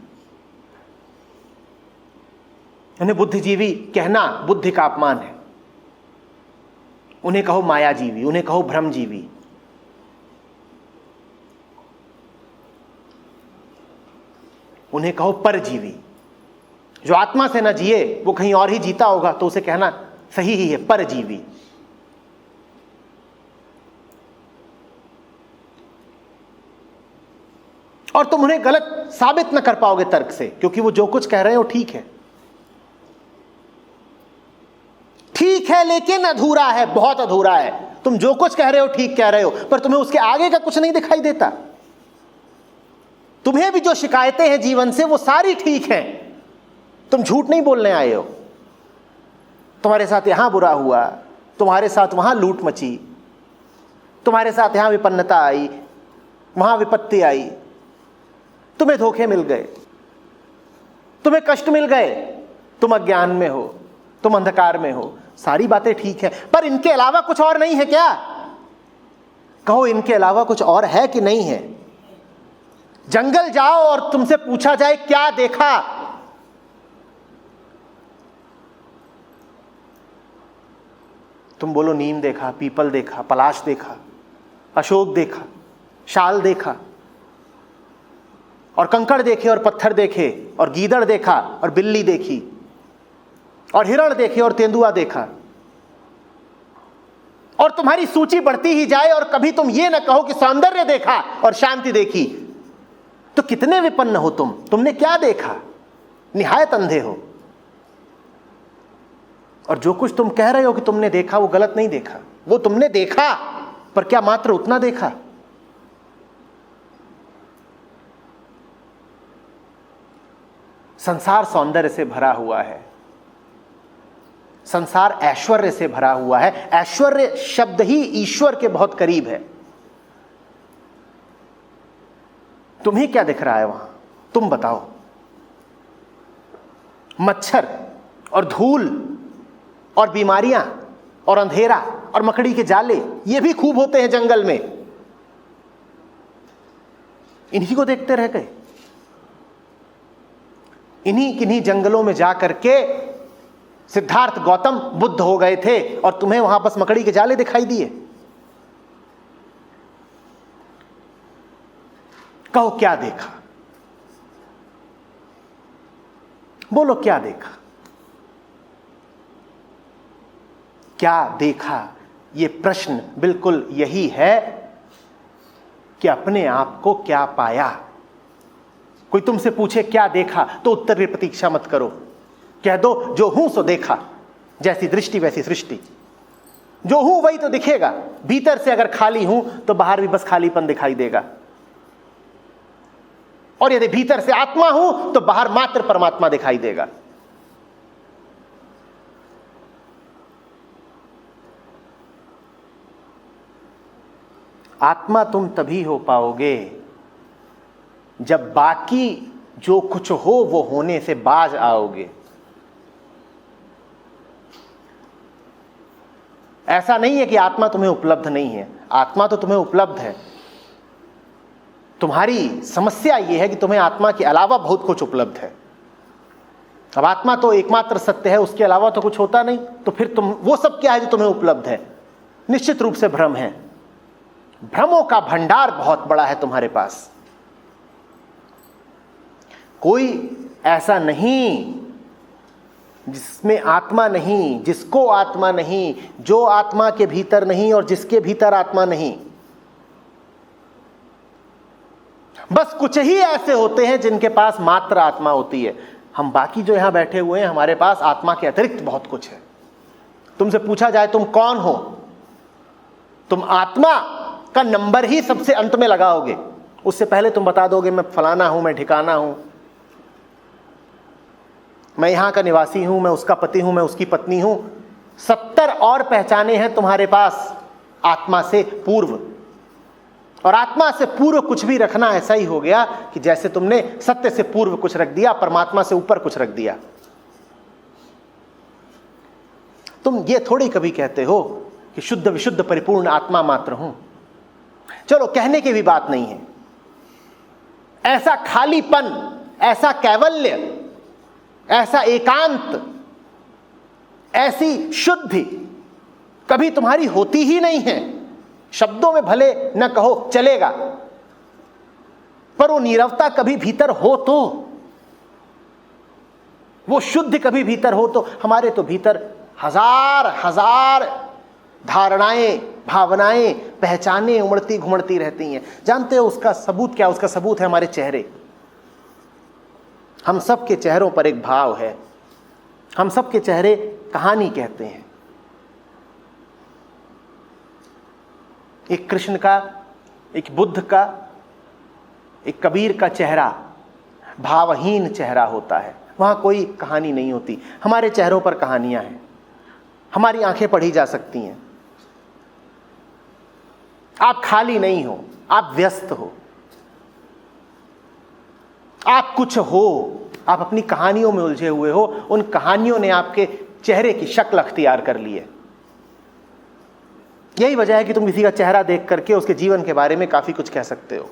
उन्हें बुद्धिजीवी कहना बुद्धि का अपमान है। उन्हें कहो मायाजीवी, उन्हें कहो भ्रमजीवी। उन्हें कहो परजीवी। जो आत्मा से ना जिए वो कहीं और ही जीता होगा तो उसे कहना सही ही है, परजीवी। और तुम उन्हें गलत साबित न कर पाओगे तर्क से, क्योंकि वो जो कुछ कह रहे हो ठीक है। ठीक है लेकिन अधूरा है, बहुत अधूरा है। तुम जो कुछ कह रहे हो ठीक कह रहे हो, पर तुम्हें उसके आगे का कुछ नहीं दिखाई देता। तुम्हें भी जो शिकायतें हैं जीवन से वो सारी ठीक हैं। तुम झूठ नहीं बोलने आए हो। तुम्हारे साथ यहां बुरा हुआ, तुम्हारे साथ वहां लूट मची, तुम्हारे साथ यहां विपन्नता आई, वहां विपत्ति आई, तुम्हें धोखे मिल गए, तुम्हें कष्ट मिल गए, तुम अज्ञान में हो, तुम अंधकार में हो। सारी बातें ठीक है, पर इनके अलावा कुछ और नहीं है क्या? कहो इनके अलावा कुछ और है कि नहीं है? जंगल जाओ और तुमसे पूछा जाए क्या देखा, तुम बोलो नीम देखा, पीपल देखा, पलाश देखा, अशोक देखा, शाल देखा, और कंकड़ देखे और पत्थर देखे, और गीदड़ देखा और बिल्ली देखी, और हिरण देखे और तेंदुआ देखा। और तुम्हारी सूची बढ़ती ही जाए और कभी तुम ये ना कहो कि सौंदर्य देखा और शांति देखी। तो कितने विपन्न हो तुम? तुमने क्या देखा? निहायत अंधे हो। और जो कुछ तुम कह रहे हो कि तुमने देखा वो गलत नहीं देखा, वो तुमने देखा, पर क्या मात्र उतना देखा? संसार सौंदर्य से भरा हुआ है, संसार ऐश्वर्य से भरा हुआ है। ऐश्वर्य शब्द ही ईश्वर के बहुत करीब है। तुम्हें क्या दिख रहा है वहां? तुम बताओ। मच्छर और धूल और बीमारियां और अंधेरा और मकड़ी के जाले, ये भी खूब होते हैं जंगल में। इन्हीं को देखते रह गए। इन्हीं किन्हीं जंगलों में जा करके सिद्धार्थ गौतम बुद्ध हो गए थे और तुम्हें वहां बस मकड़ी के जाले दिखाई दिए। कहो क्या देखा? बोलो क्या देखा? क्या देखा? ये प्रश्न बिल्कुल यही है कि अपने आप को क्या पाया। कोई तुमसे पूछे क्या देखा तो उत्तर की प्रतीक्षा मत करो। कह दो जो हूं सो देखा, जैसी दृष्टि वैसी सृष्टि। जो हूं वही तो दिखेगा। भीतर से अगर खाली हूं तो बाहर भी बस खालीपन दिखाई देगा, और यदि भीतर से आत्मा हूं तो बाहर मात्र परमात्मा दिखाई देगा। आत्मा तुम तभी हो पाओगे जब बाकी जो कुछ हो वो होने से बाज आओगे। ऐसा नहीं है कि आत्मा तुम्हें उपलब्ध नहीं है, आत्मा तो तुम्हें उपलब्ध है। तुम्हारी समस्या यह है कि तुम्हें आत्मा के अलावा बहुत कुछ उपलब्ध है। अब आत्मा तो एकमात्र सत्य है, उसके अलावा तो कुछ होता नहीं, तो फिर तुम वो सब क्या है जो तुम्हें उपलब्ध है? निश्चित रूप से भ्रम है। भ्रमों का भंडार बहुत बड़ा है तुम्हारे पास। कोई ऐसा नहीं जिसमें आत्मा नहीं, जिसको आत्मा नहीं, जो आत्मा के भीतर नहीं और जिसके भीतर आत्मा नहीं। बस कुछ ही ऐसे होते हैं जिनके पास मात्र आत्मा होती है। हम बाकी जो यहां बैठे हुए हैं, हमारे पास आत्मा के अतिरिक्त बहुत कुछ है। तुमसे पूछा जाए तुम कौन हो, तुम आत्मा का नंबर ही सबसे अंत में लगाओगे। उससे पहले तुम बता दोगे मैं फलाना हूं, मैं ठिकाना हूं, मैं यहां का निवासी हूं, मैं उसका पति हूं, मैं उसकी पत्नी हूं। 70 और पहचाने हैं तुम्हारे पास आत्मा से पूर्व। और आत्मा से पूर्व कुछ भी रखना ऐसा ही हो गया कि जैसे तुमने सत्य से पूर्व कुछ रख दिया, परमात्मा से ऊपर कुछ रख दिया। तुम ये थोड़ी कभी कहते हो कि शुद्ध विशुद्ध परिपूर्ण आत्मा मात्र हूं। चलो, कहने की भी बात नहीं है। ऐसा खालीपन, ऐसा कैवल्य, ऐसा एकांत, ऐसी शुद्धि कभी तुम्हारी होती ही नहीं है। शब्दों में भले न कहो चलेगा, पर वो नीरवता कभी भीतर हो तो, वो शुद्ध कभी भीतर हो तो। हमारे तो भीतर हजार हजार धारणाएं, भावनाएं, पहचानें उमड़ती घुमड़ती रहती हैं। जानते हो उसका सबूत क्या? उसका सबूत है हमारे चेहरे। हम सब के चेहरों पर एक भाव है। हम सब के चेहरे कहानी कहते हैं। एक कृष्ण का, एक बुद्ध का, एक कबीर का चेहरा भावहीन चेहरा होता है, वहां कोई कहानी नहीं होती। हमारे चेहरों पर कहानियां हैं। हमारी आंखें पढ़ी जा सकती हैं। आप खाली नहीं हो, आप व्यस्त हो, आप कुछ हो, आप अपनी कहानियों में उलझे हुए हो। उन कहानियों ने आपके चेहरे की शक्ल अख्तियार कर ली है। यही वजह है कि तुम किसी का चेहरा देख करके उसके जीवन के बारे में काफी कुछ कह सकते हो।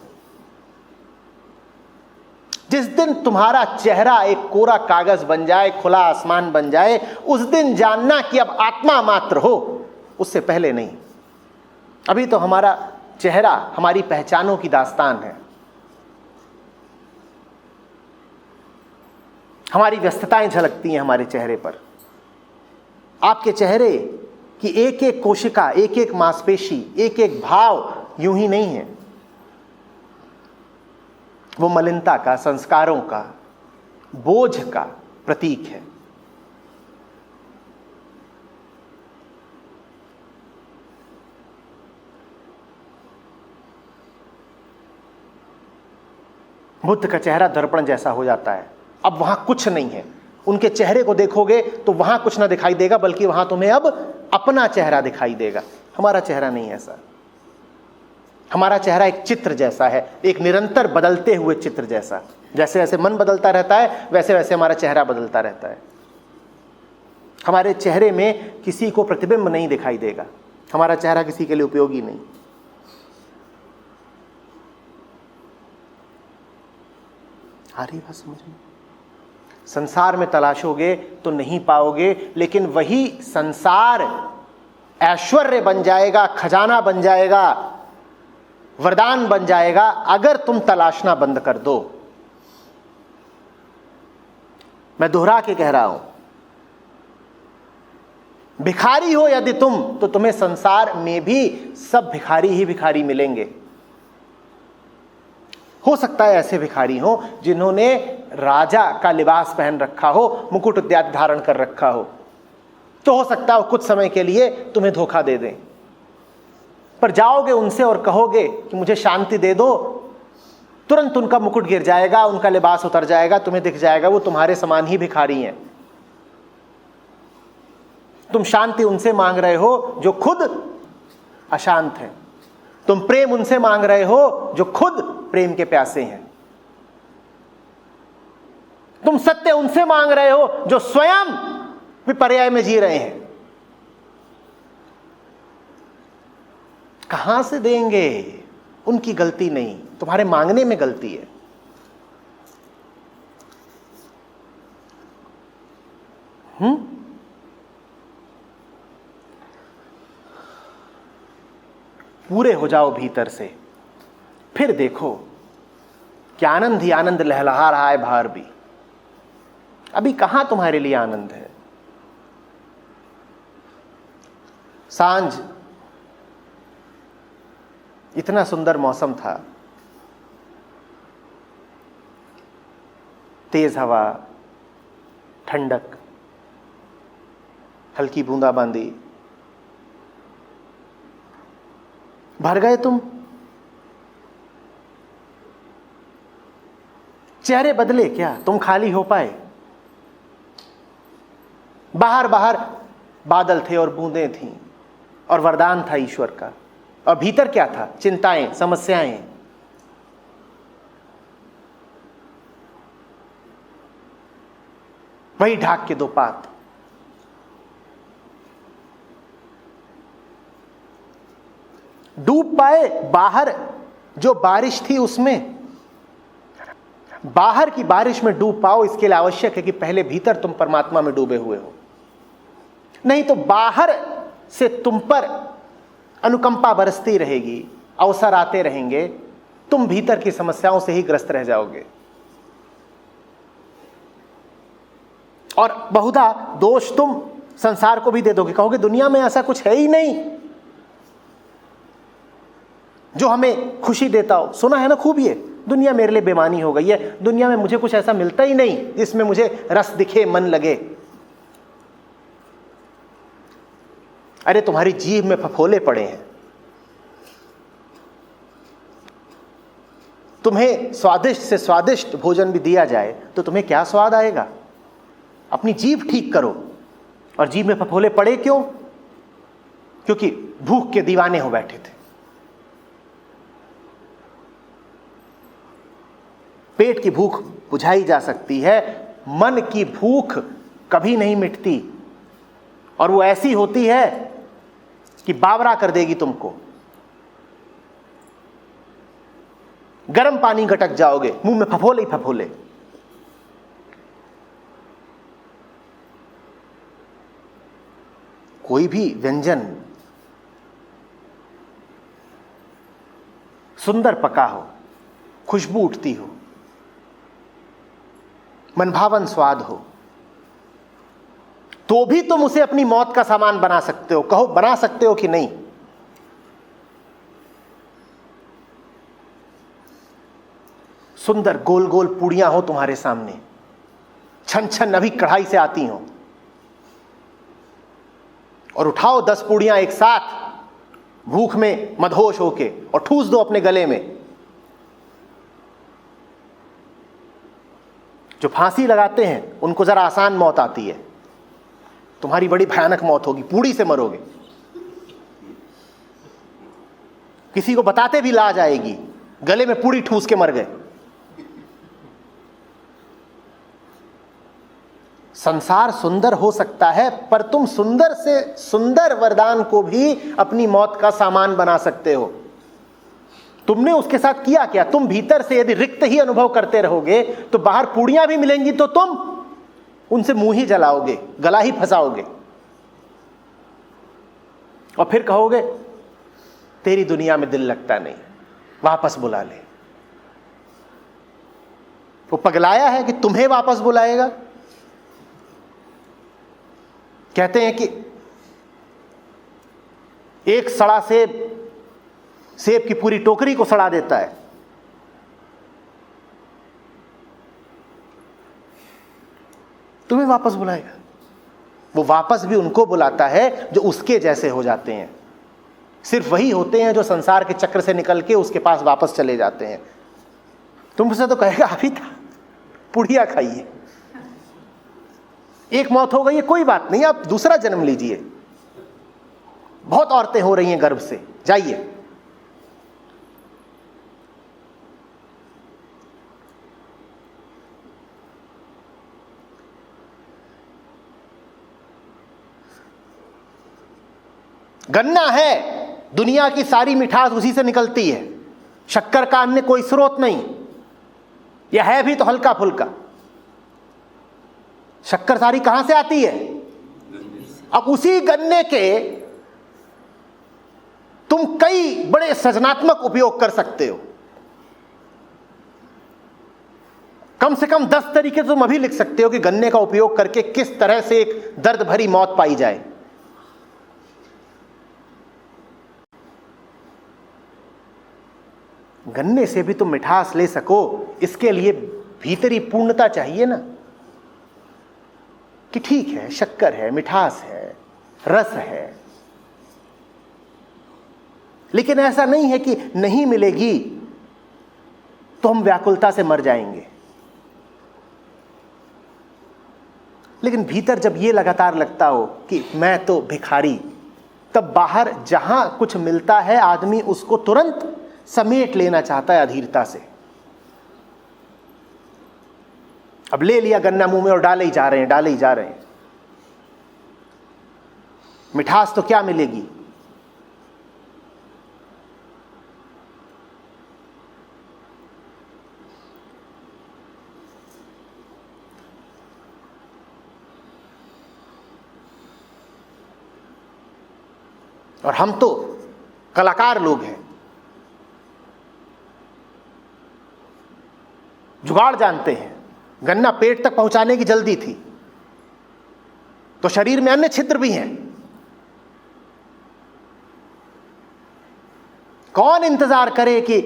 जिस दिन तुम्हारा चेहरा एक कोरा कागज बन जाए, खुला आसमान बन जाए, उस दिन जानना कि अब आत्मा मात्र हो, उससे पहले नहीं। अभी तो हमारा चेहरा हमारी पहचानों की दास्तान है। हमारी व्यस्तताएं झलकती हैं हमारे चेहरे पर। आपके चेहरे कि एक एक कोशिका, एक एक मांसपेशी, एक एक भाव यूं ही नहीं है। वो मलिनता का, संस्कारों का, बोझ का प्रतीक है। बुद्ध का चेहरा दर्पण जैसा हो जाता है। अब वहां कुछ नहीं है। उनके चेहरे को देखोगे तो वहां कुछ ना दिखाई देगा, बल्कि वहां तुम्हें अब अपना चेहरा दिखाई देगा। हमारा चेहरा नहीं ऐसा। हमारा चेहरा एक चित्र जैसा है, एक निरंतर बदलते हुए चित्र जैसा। जैसे जैसे मन बदलता रहता है, वैसे वैसे हमारा चेहरा बदलता रहता है। हमारे चेहरे में किसी को प्रतिबिंब नहीं दिखाई देगा। हमारा चेहरा किसी के लिए उपयोगी नहीं। आ रही बात समझ में? संसार में तलाशोगे तो नहीं पाओगे, लेकिन वही संसार ऐश्वर्य बन जाएगा, खजाना बन जाएगा, वरदान बन जाएगा, अगर तुम तलाशना बंद कर दो। मैं दोहरा के कह रहा हूं, भिखारी हो यदि तुम, तो तुम्हें संसार में भी सब भिखारी ही भिखारी मिलेंगे। हो सकता है ऐसे भिखारी हो जिन्होंने राजा का लिबास पहन रखा हो, मुकुट इत्यादि धारण कर रखा हो, तो हो सकता है कुछ समय के लिए तुम्हें धोखा दे दें। पर जाओगे उनसे और कहोगे कि मुझे शांति दे दो, तुरंत उनका मुकुट गिर जाएगा, उनका लिबास उतर जाएगा, तुम्हें दिख जाएगा वो तुम्हारे समान ही भिखारी हैं। तुम शांति उनसे मांग रहे हो जो खुद अशांत है। तुम प्रेम उनसे मांग रहे हो जो खुद प्रेम के प्यासे हैं। तुम सत्य उनसे मांग रहे हो जो स्वयं विपर्याय में जी रहे हैं। कहां से देंगे? उनकी गलती नहीं, तुम्हारे मांगने में गलती है। पूरे हो जाओ भीतर से, फिर देखो कि आनंद ही आनंद लहलहा रहा है बाहर भी। अभी कहां तुम्हारे लिए आनंद है? सांझ, इतना सुंदर मौसम था, तेज हवा, ठंडक, हल्की बूंदाबांदी। भर गए तुम। चेहरे बदले क्या? तुम खाली हो पाए? बाहर बाहर बादल थे और बूंदें थीं और वरदान था ईश्वर का, और भीतर क्या था? चिंताएं, समस्याएं। वही ढाक के दो पात। डूब पाए बाहर जो बारिश थी उसमें? बाहर की बारिश में डूब पाओ, इसके लिए आवश्यक है कि पहले भीतर तुम परमात्मा में डूबे हुए हो। नहीं तो बाहर से तुम पर अनुकंपा बरसती रहेगी, अवसर आते रहेंगे, तुम भीतर की समस्याओं से ही ग्रस्त रह जाओगे। और बहुधा दोष तुम संसार को भी दे दोगे, कहोगे दुनिया में ऐसा कुछ है ही नहीं जो हमें खुशी देता हो। सुना है ना खूब, ये दुनिया मेरे लिए बेमानी हो गई है, दुनिया में मुझे कुछ ऐसा मिलता ही नहीं जिसमें मुझे रस दिखे, मन लगे। अरे तुम्हारी जीभ में फफोले पड़े हैं। तुम्हें स्वादिष्ट से स्वादिष्ट भोजन भी दिया जाए तो तुम्हें क्या स्वाद आएगा? अपनी जीभ ठीक करो। और जीभ में फफोले पड़े क्यों? क्योंकि भूख के दीवाने हो बैठे थे। पेट की भूख बुझाई जा सकती है, मन की भूख कभी नहीं मिटती, और वो ऐसी होती है कि बावरा कर देगी तुमको। गर्म पानी गटक जाओगे, मुंह में फफोले ही फफोले। कोई भी व्यंजन सुंदर पका हो, खुशबू उठती हो, मनभावन स्वाद हो, तो भी तुम उसे अपनी मौत का सामान बना सकते हो। कहो बना सकते हो कि नहीं? सुंदर गोल गोल पूड़ियां हो तुम्हारे सामने, छन छन अभी कढ़ाई से आती हो, और उठाओ 10 पूड़ियां एक साथ, भूख में मदहोश होके, और ठूस दो अपने गले में। जो फांसी लगाते हैं उनको जरा आसान मौत आती है, तुम्हारी बड़ी भयानक मौत होगी, पूड़ी से मरोगे। किसी को बताते भी लाज आएगी, गले में पूड़ी ठूस के मर गए। संसार सुंदर हो सकता है, पर तुम सुंदर से सुंदर वरदान को भी अपनी मौत का सामान बना सकते हो। तुमने उसके साथ किया क्या? तुम भीतर से यदि रिक्त ही अनुभव करते रहोगे तो बाहर पूड़ियां भी मिलेंगी तो तुम उनसे मुंह ही जलाओगे, गला ही फंसाओगे, और फिर कहोगे तेरी दुनिया में दिल लगता नहीं, वापस बुला ले। वो पगलाया है कि तुम्हें वापस बुलाएगा। कहते हैं कि एक सड़ा सेब की पूरी टोकरी को सड़ा देता है। तुम्हें वापस बुलाएगा। वो वापस भी उनको बुलाता है जो उसके जैसे हो जाते हैं। सिर्फ वही होते हैं जो संसार के चक्र से निकल के उसके पास वापस चले जाते हैं। तुमसे तो कहेगा अभी था, पुड़िया खाइए, एक मौत हो गई है, कोई बात नहीं, आप दूसरा जन्म लीजिए। बहुत औरतें हो रही हैं गर्भ से, जाइए। गन्ना है, दुनिया की सारी मिठास उसी से निकलती है, शक्कर का अन्य कोई स्रोत नहीं, यह है भी तो हल्का फुल्का। शक्कर सारी कहां से आती है? अब उसी गन्ने के तुम कई बड़े सृजनात्मक उपयोग कर सकते हो। कम से कम 10 तरीके तुम अभी लिख सकते हो कि गन्ने का उपयोग करके किस तरह से एक दर्द भरी मौत पाई जाए। गन्ने से भी तुम मिठास ले सको, इसके लिए भीतरी पूर्णता चाहिए ना, कि ठीक है, शक्कर है, मिठास है, रस है, लेकिन ऐसा नहीं है कि नहीं मिलेगी तो हम व्याकुलता से मर जाएंगे। लेकिन भीतर जब ये लगातार लगता हो कि मैं तो भिखारी, तब बाहर जहां कुछ मिलता है आदमी उसको तुरंत समेट लेना चाहता है अधीरता से। अब ले लिया गन्ना मुंह में और डाले ही जा रहे हैं, डाले ही जा रहे हैं। मिठास तो क्या मिलेगी? और हम तो कलाकार लोग हैं, जुगाड़ जानते हैं। गन्ना पेट तक पहुंचाने की जल्दी थी, तो शरीर में अन्य छिद्र भी हैं। कौन इंतजार करे कि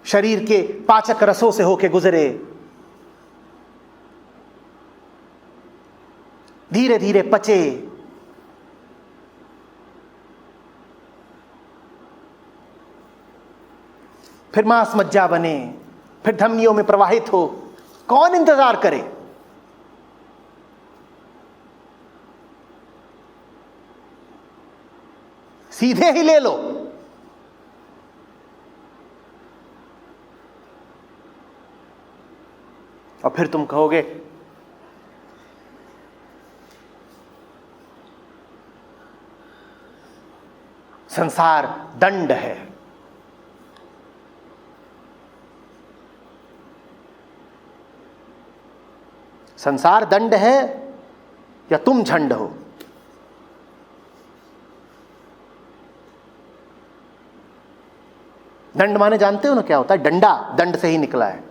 शरीर के पाचक रसों से होके गुजरे, धीरे धीरे पचे, फिर मांस मज्जा बने, फिर धमनियों में प्रवाहित हो। कौन इंतजार करे? सीधे ही ले लो। और फिर तुम कहोगे संसार दंड है। संसार दंड है या तुम झंड हो? दंड माने जानते हो ना क्या होता है? डंडा, दंड से ही निकला है।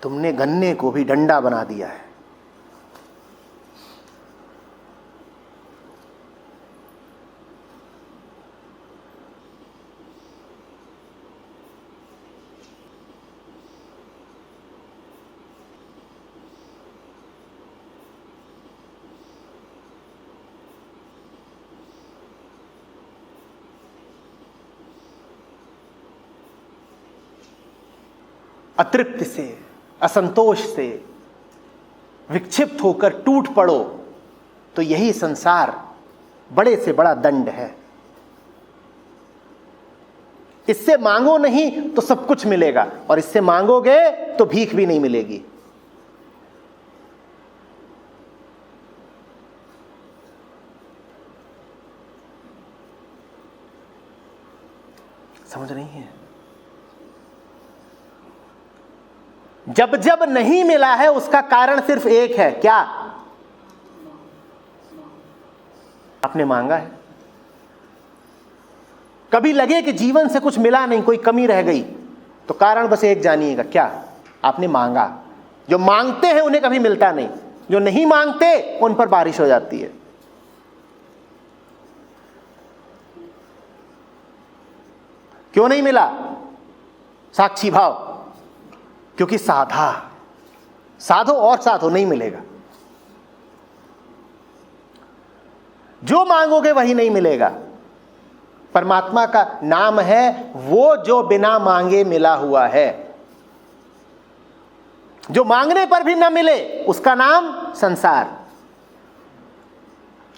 तुमने गन्ने को भी डंडा बना दिया है। अतृप्ति से, असंतोष से विक्षिप्त होकर टूट पड़ो तो यही संसार बड़े से बड़ा दंड है। इससे मांगो नहीं तो सब कुछ मिलेगा, और इससे मांगोगे तो भीख भी नहीं मिलेगी। समझ नहीं है? जब जब नहीं मिला है उसका कारण सिर्फ एक है, क्या? आपने मांगा है। कभी लगे कि जीवन से कुछ मिला नहीं, कोई कमी रह गई, तो कारण बस एक जानिएगा, क्या? आपने मांगा। जो मांगते हैं उन्हें कभी मिलता नहीं, जो नहीं मांगते उन पर बारिश हो जाती है। क्यों नहीं मिला? साक्षी भाव। क्योंकि साधो और साधो, नहीं मिलेगा। जो मांगोगे वही नहीं मिलेगा। परमात्मा का नाम है वो जो बिना मांगे मिला हुआ है। जो मांगने पर भी न मिले उसका नाम संसार।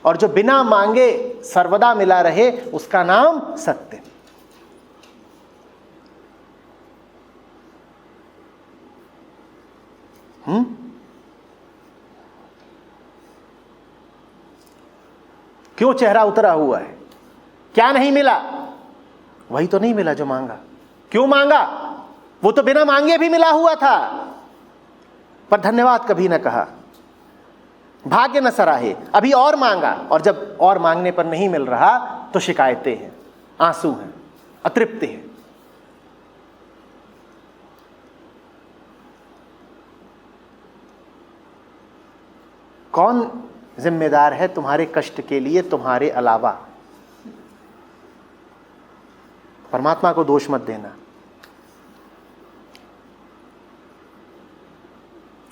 और जो बिना मांगे सर्वदा मिला रहे उसका नाम सत्य। क्यों चेहरा उतरा हुआ है? क्या नहीं मिला? वही तो नहीं मिला जो मांगा। क्यों मांगा? वो तो बिना मांगे भी मिला हुआ था, पर धन्यवाद कभी न कहा, भाग्य न सराहे, अभी और मांगा, और जब और मांगने पर नहीं मिल रहा तो शिकायतें हैं, आंसू हैं, अतृप्ति है। कौन जिम्मेदार है तुम्हारे कष्ट के लिए तुम्हारे अलावा? परमात्मा को दोष मत देना।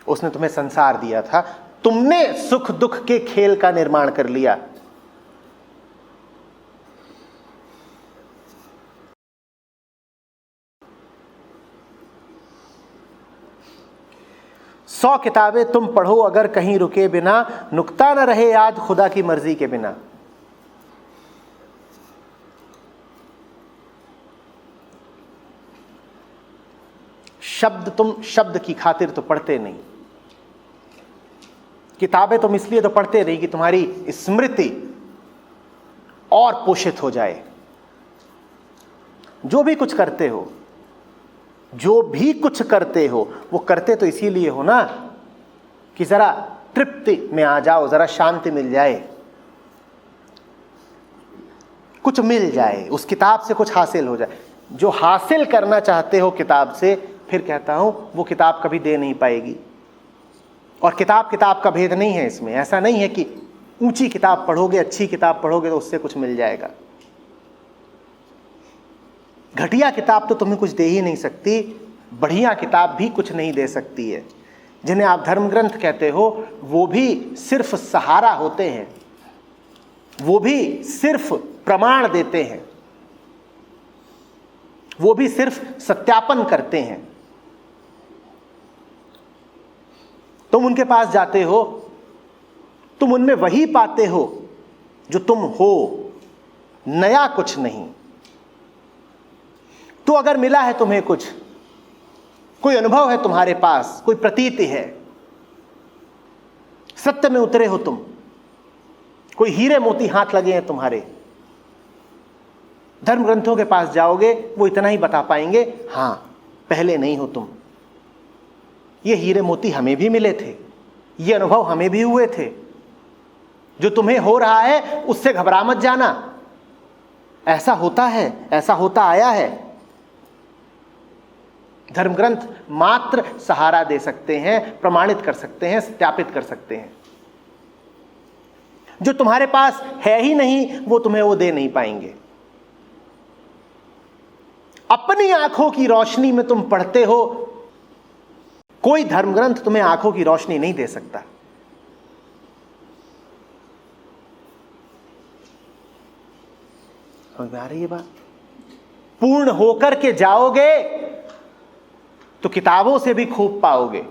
उसने तुम्हें संसार दिया था, तुमने सुख दुख के खेल का निर्माण कर लिया। सौ किताबें तुम पढ़ो अगर कहीं रुके बिना, नुक्ता न रहे याद खुदा की मर्जी के बिना। शब्द तुम शब्द की खातिर तो पढ़ते नहीं, किताबें तुम इसलिए तो पढ़ते नहीं कि तुम्हारी स्मृति और पोषित हो जाए। जो भी कुछ करते हो, जो भी कुछ करते हो, वो करते तो इसीलिए हो ना कि जरा तृप्ति में आ जाओ, जरा शांति मिल जाए, कुछ मिल जाए, उस किताब से कुछ हासिल हो जाए। जो हासिल करना चाहते हो किताब से, फिर कहता हूं वो किताब कभी दे नहीं पाएगी। और किताब का भेद नहीं है इसमें। ऐसा नहीं है कि ऊंची किताब पढ़ोगे, अच्छी किताब पढ़ोगे तो उससे कुछ मिल जाएगा। घटिया किताब तो तुम्हें कुछ दे ही नहीं सकती, बढ़िया किताब भी कुछ नहीं दे सकती है। जिन्हें आप धर्म ग्रंथ कहते हो वो भी सिर्फ सहारा होते हैं, वो भी सिर्फ प्रमाण देते हैं, वो भी सिर्फ सत्यापन करते हैं। तुम उनके पास जाते हो, तुम उनमें वही पाते हो जो तुम हो, नया कुछ नहीं। तो अगर मिला है तुम्हें कुछ, कोई अनुभव है तुम्हारे पास, कोई प्रतीति है, सत्य में उतरे हो तुम, कोई हीरे मोती हाथ लगे हैं तुम्हारे, धर्म ग्रंथों के पास जाओगे वो इतना ही बता पाएंगे, हां पहले नहीं हो तुम, ये हीरे मोती हमें भी मिले थे, ये अनुभव हमें भी हुए थे, जो तुम्हें हो रहा है उससे घबरा मत जाना, ऐसा होता है, ऐसा होता आया है। धर्म ग्रंथ मात्र सहारा दे सकते हैं, प्रमाणित कर सकते हैं, सत्यापित कर सकते हैं। जो तुम्हारे पास है ही नहीं वो तुम्हें वो दे नहीं पाएंगे। अपनी आंखों की रोशनी में तुम पढ़ते हो, कोई धर्म ग्रंथ तुम्हें आंखों की रोशनी नहीं दे सकता। समझ में आ रही है बात? पूर्ण होकर के जाओगे तो किताबों से भी खूब पाओगे।